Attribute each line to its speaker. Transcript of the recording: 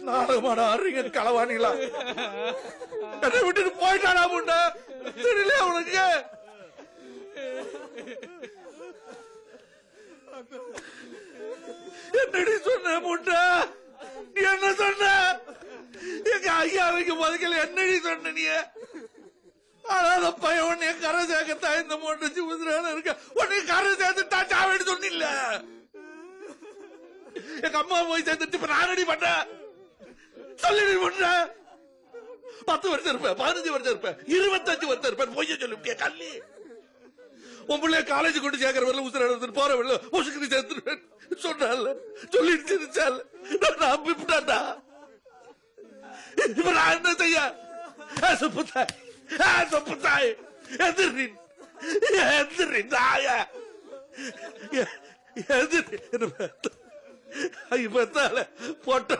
Speaker 1: நாடகமாட ஆடுறீங்க களவாணிங்களா? என்னை விட்டுட்டு போயிட்டானா முண்டை? தெரியல உனக்கு? என்னடி சொன்ன முண்டை? நீ என்ன சொன்ன? எங்க ஐயாவைக்கு பதிக்கல என்னடி சொன்ன நீ? அதாவது பையன் உன்னைய கரை சேர்க்கத்தா இந்த மூட்டை உதிரான இருக்க. உன்னை கரை சேர்த்துட்டா சாவேன்னு சொன்னில்ல? எங்க அம்மா போய் சேர்த்துட்டு இப்ப நான் ரெடி பண்ண சொல்லி பண்ற. 10 வருஷம் இருப்பேன், 15 வருஷம் இருப்பேன், 25 வருஷம் இருப்பேன். பொய்ய சொல்லிவிட்டிய கல்லி. உன் பிள்ளைய காலேஜ் கொண்டு சேர்க்கிற வரல உசுர எடுத்துட்டு போற வரல உசுக்கு சேர்த்துருவேன் சொன்னால சொல்லிட்டு சிரிச்சால நான் நம்பிவிட்டாண்டா. இப்ப நான் என்ன செய்ய? சொப்புத்தாய் எதிரி எதிரி நாய எதிரி இப்ப போட்ட